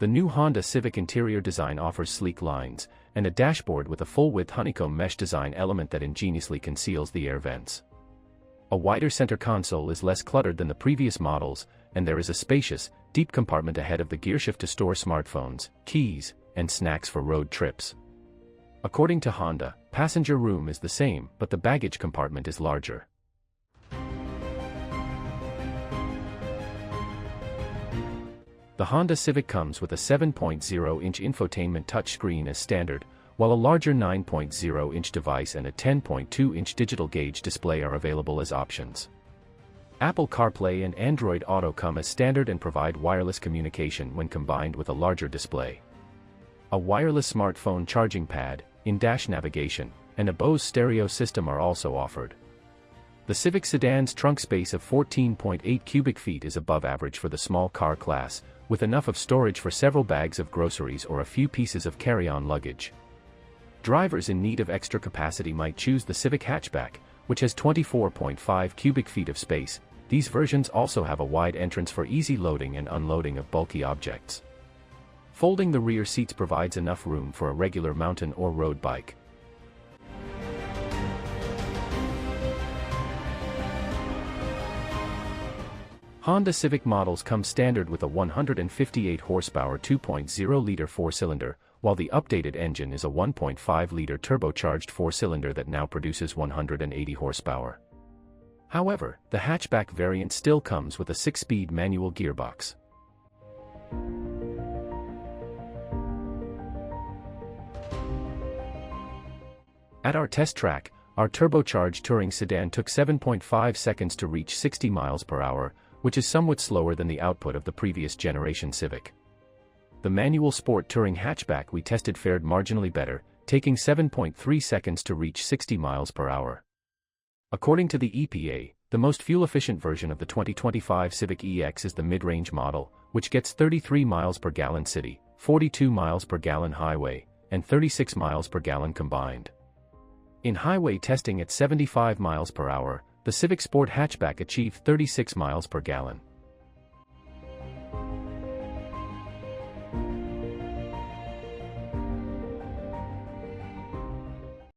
The new Honda Civic interior design offers sleek lines, and a dashboard with a full-width honeycomb mesh design element that ingeniously conceals the air vents. A wider center console is less cluttered than the previous models, and there is a spacious, deep compartment ahead of the gearshift to store smartphones, keys, and snacks for road trips. According to Honda, passenger room is the same, but the baggage compartment is larger. The Honda Civic comes with a 7.0-inch infotainment touchscreen as standard, while a larger 9.0-inch device and a 10.2-inch digital gauge display are available as options. Apple CarPlay and Android Auto come as standard and provide wireless communication when combined with a larger display. A wireless smartphone charging pad, in-dash navigation, and a Bose stereo system are also offered. The Civic sedan's trunk space of 14.8 cubic feet is above average for the small car class, with enough of storage for several bags of groceries or a few pieces of carry-on luggage. Drivers in need of extra capacity might choose the Civic Hatchback, which has 24.5 cubic feet of space. These versions also have a wide entrance for easy loading and unloading of bulky objects. Folding the rear seats provides enough room for a regular mountain or road bike. Honda Civic models come standard with a 158 horsepower 2.0-liter four-cylinder, while the updated engine is a 1.5-liter turbocharged four-cylinder that now produces 180 horsepower. However, the hatchback variant still comes with a 6-speed manual gearbox. At our test track, our turbocharged touring sedan took 7.5 seconds to reach 60 miles per hour, which is somewhat slower than the output of the previous generation Civic. The manual sport touring hatchback we tested fared marginally better, taking 7.3 seconds to reach 60 miles per hour. According to the EPA, the most fuel-efficient version of the 2025 Civic EX is the mid-range model, which gets 33 miles per gallon city, 42 miles per gallon highway, and 36 miles per gallon combined. In highway testing at 75 miles per hour, the Civic Sport hatchback achieved 36 miles per gallon.